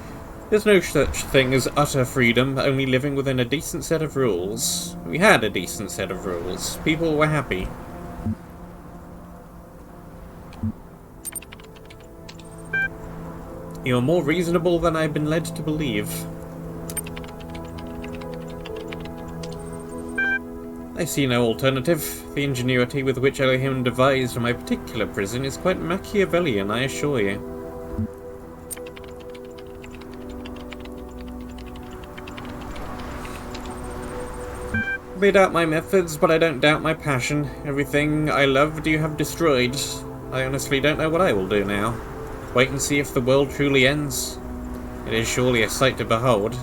There's no such thing as utter freedom, only living within a decent set of rules. We had a decent set of rules. People were happy. You're more reasonable than I've been led to believe. I see no alternative. The ingenuity with which Elohim devised my particular prison is quite Machiavellian, I assure you. I may doubt my methods, but I don't doubt my passion. Everything I loved you have destroyed. I honestly don't know what I will do now. Wait and see if the world truly ends. It is surely a sight to behold.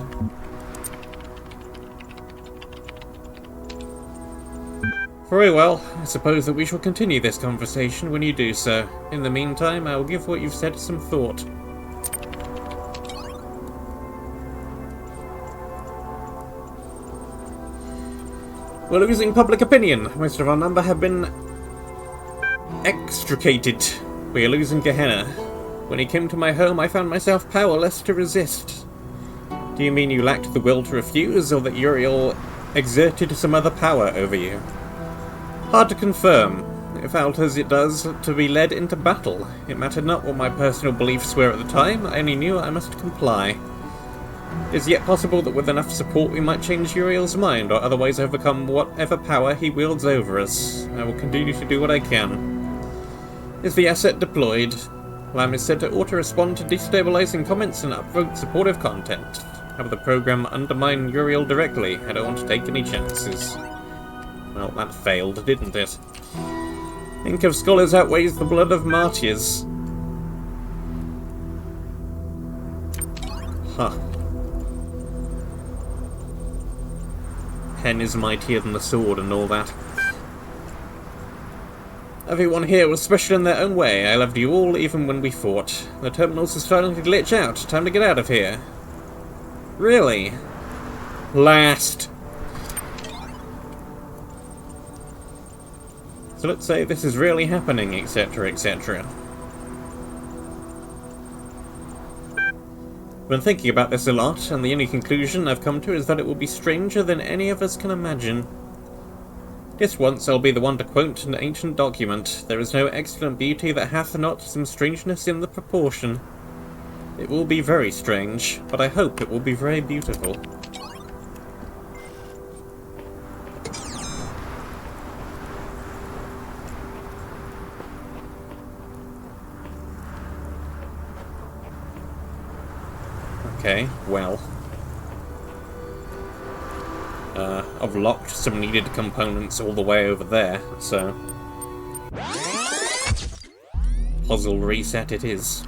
Very well, I suppose that we shall continue this conversation when you do so. In the meantime, I will give what you've said some thought. We're losing public opinion. Most of our number have been extricated. We are losing Gehenna. When he came to my home, I found myself powerless to resist. Do you mean you lacked the will to refuse, or that Uriel exerted some other power over you? Hard to confirm. It felt as it does to be led into battle. It mattered not what my personal beliefs were at the time, I only knew I must comply. It is yet possible that with enough support we might change Uriel's mind, or otherwise overcome whatever power he wields over us. I will continue to do what I can. Is the asset deployed? Lamb is said to auto-respond to destabilizing comments and upvote supportive content. Have the program undermine Uriel directly? I don't want to take any chances. Well, that failed, didn't it? Ink of scholars outweighs the blood of martyrs. Huh. Pen is mightier than the sword and all that. Everyone here was special in their own way. I loved you all, even when we fought. The terminals are starting to glitch out. Time to get out of here. Really? Last. So let's say this is really happening, etc., etc. I've been thinking about this a lot, and the only conclusion I've come to is that it will be stranger than any of us can imagine. This once I'll be the one to quote an ancient document. There is no excellent beauty that hath not some strangeness in the proportion. It will be very strange, but I hope it will be very beautiful. Okay, well. I've locked some needed components all the way over there, so... puzzle reset it is.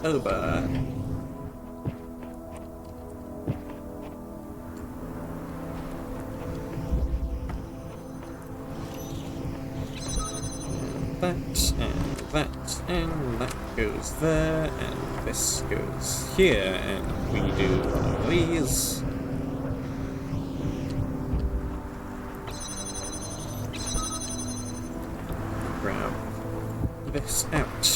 Over. That and that, and that goes there, and this goes here, and we do one of these. Grab this out.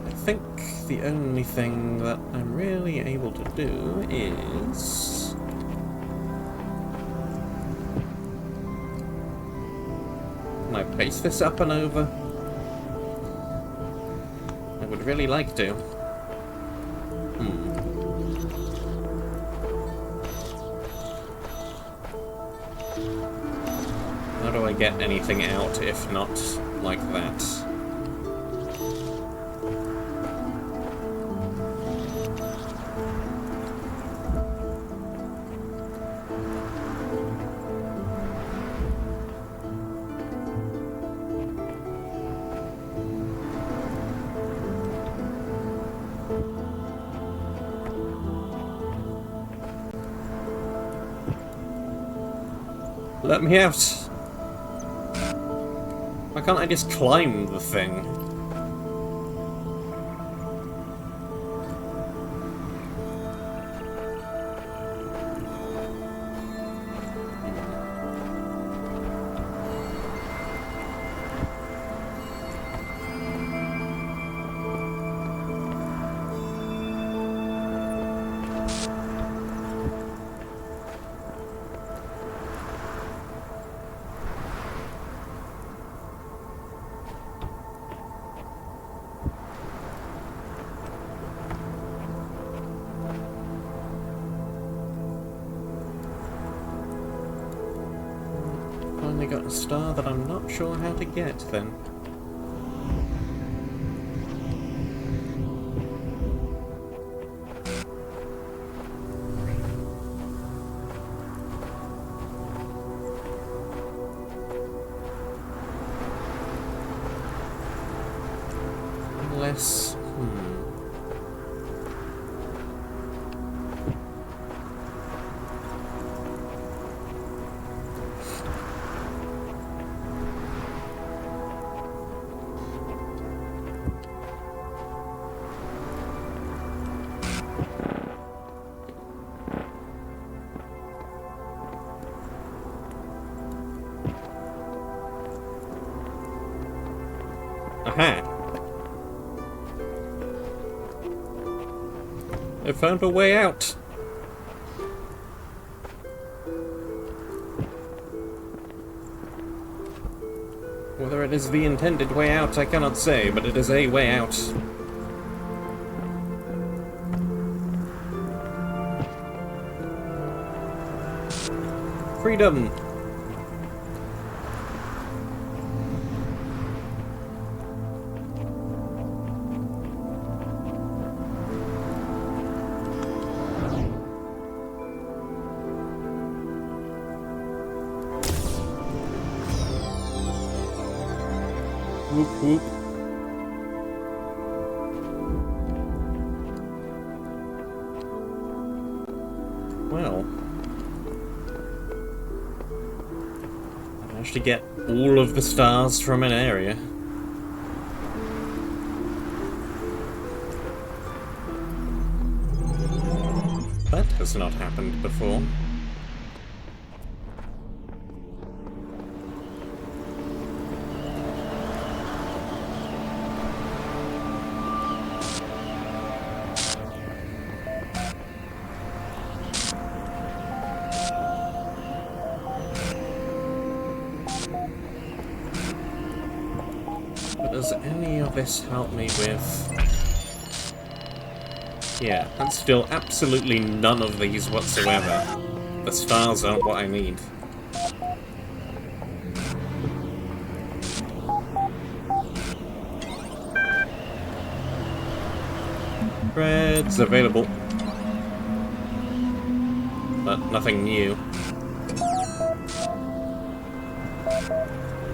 I think the only thing that I'm really able to do is... Can I paste this up and over? I would really like to. How do I get anything out if not like that? Let me out! Why can't I just climb the thing? Finally got a star that I'm not sure how to get then. Unless... Aha! I found a way out! Whether it is the intended way out, I cannot say, but it is a way out. Freedom! Whoop whoop. Well, I managed to get all of the stars from an area. That has not happened before. But does any of this help me with... Yeah, and still absolutely none of these whatsoever. The stars aren't what I need. Bread's available. But nothing new.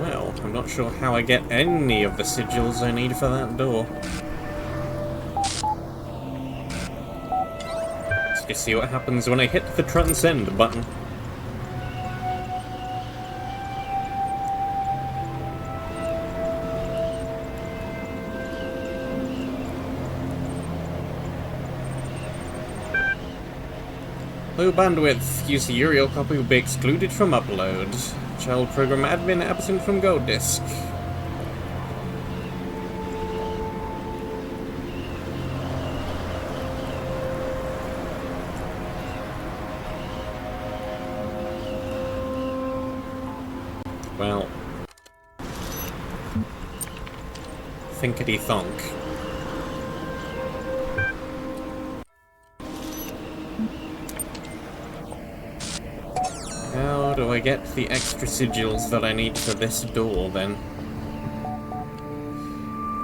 Well, I'm not sure how I get any of the sigils I need for that door. Let's just see what happens when I hit the transcend button. Low bandwidth. Use the URL copy will be excluded from upload. Child program admin absent from Gold Disk. Well, thinkety thonk. How do I get the extra sigils that I need for this door, then?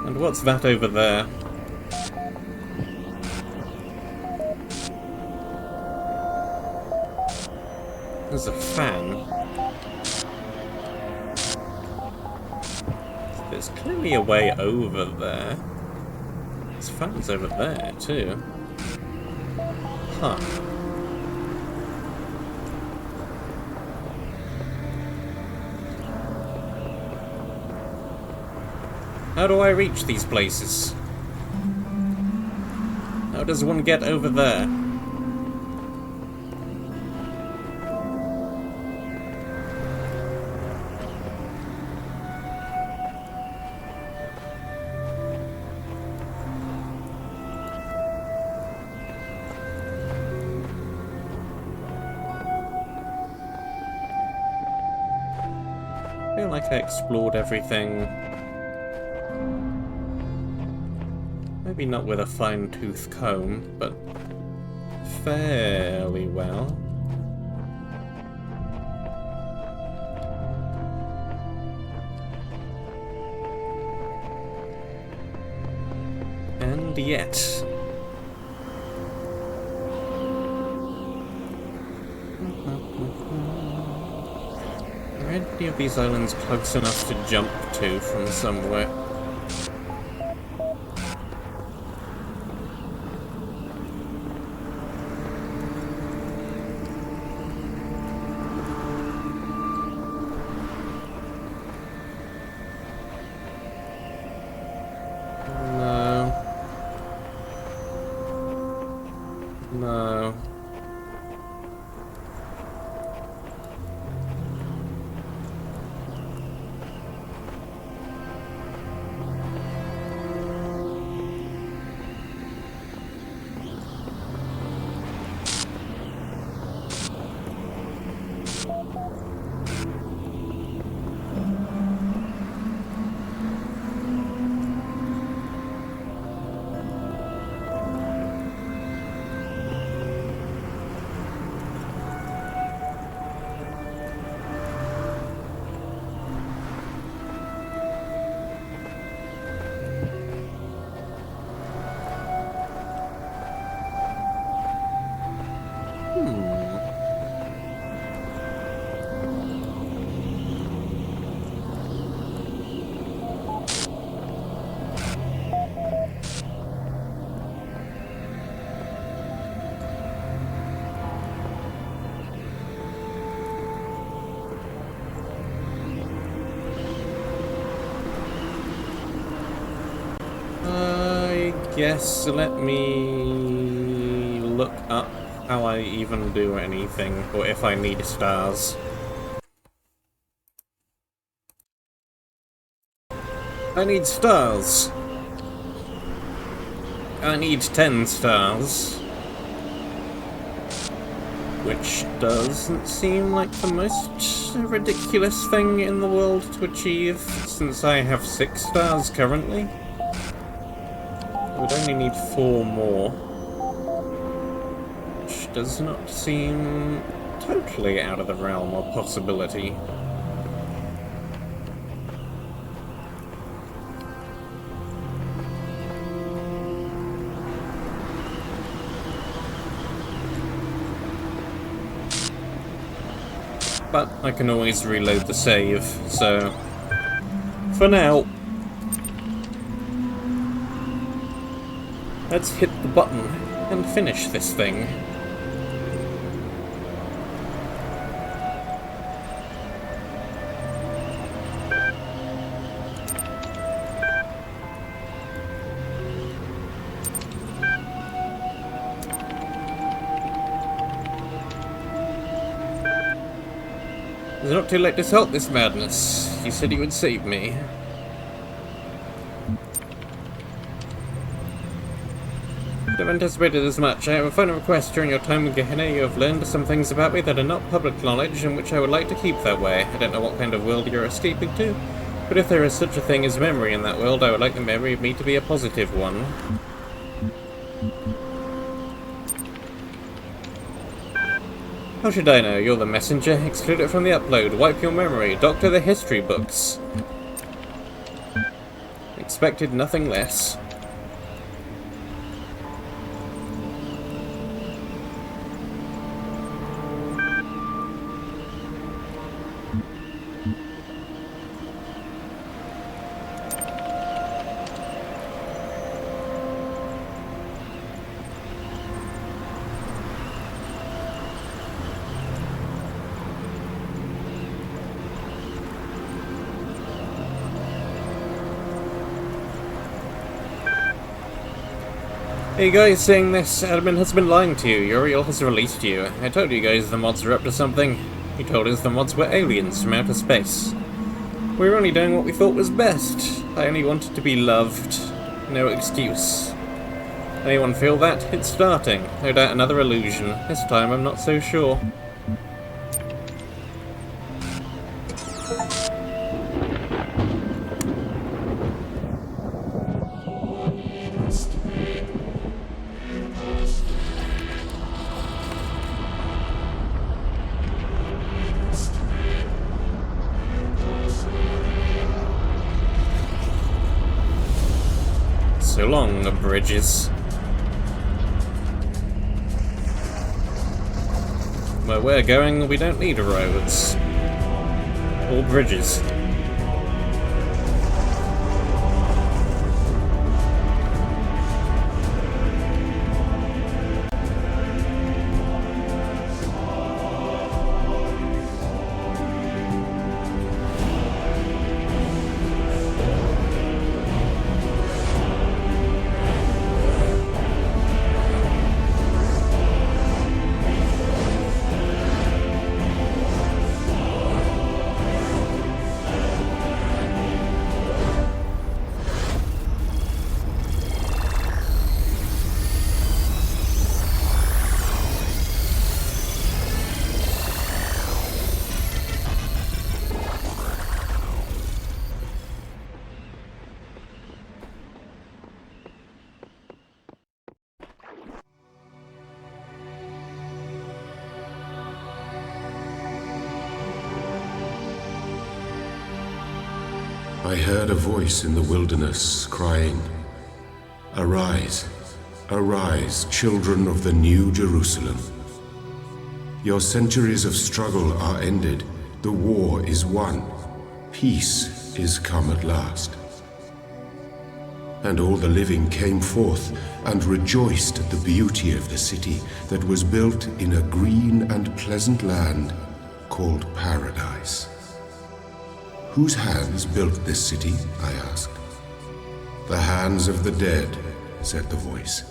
And what's that over there? There's a fan. There's clearly a way over there. There's fans over there, too. Huh. How do I reach these places? How does one get over there? I feel like I explored everything. Maybe not with a fine-tooth comb, but fairly well. And yet... Are any of these islands close enough to jump to from somewhere? No. Yes, let me look up how I even do anything, or if I need stars. I need stars. I need 10 stars. Which doesn't seem like the most ridiculous thing in the world to achieve, since I have 6 stars currently. I would only need 4 more, which does not seem totally out of the realm of possibility. But I can always reload the save, so for now, let's hit the button and finish this thing. It's not too late to halt this madness. You said you would save me. I have anticipated as much. I have a final request. During your time in Gehenna, you have learned some things about me that are not public knowledge, and which I would like to keep that way. I don't know what kind of world you're escaping to, but if there is such a thing as memory in that world, I would like the memory of me to be a positive one. How should I know? You're the messenger. Exclude it from the upload. Wipe your memory. Doctor the history books. Expected nothing less. Hey guys, saying this, admin has been lying to you. Uriel has released you. I told you guys the mods were up to something. He told us the mods were aliens from outer space. We were only doing what we thought was best. I only wanted to be loved. No excuse. Anyone feel that? It's starting. No doubt another illusion. This time I'm not so sure. So long, the bridges. Where we're going, we don't need roads. Or bridges. I heard a voice in the wilderness crying, "Arise, arise, children of the New Jerusalem. Your centuries of struggle are ended, the war is won, peace is come at last." And all the living came forth and rejoiced at the beauty of the city that was built in a green and pleasant land called Paradise. "Whose hands built this city?" I asked. "The hands of the dead," said the voice.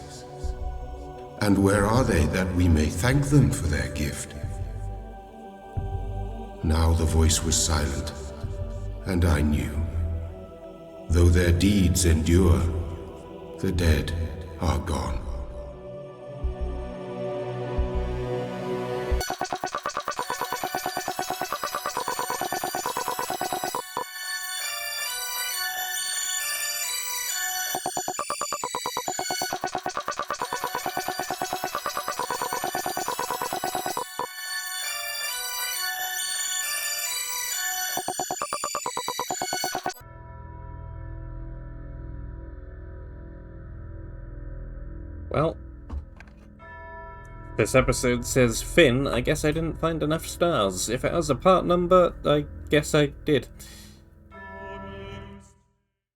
"And where are they that we may thank them for their gift?" Now the voice was silent, and I knew. Though their deeds endure, the dead are gone. Well, this episode says Finn. I guess I didn't find enough stars. If it has a part number, I guess I did.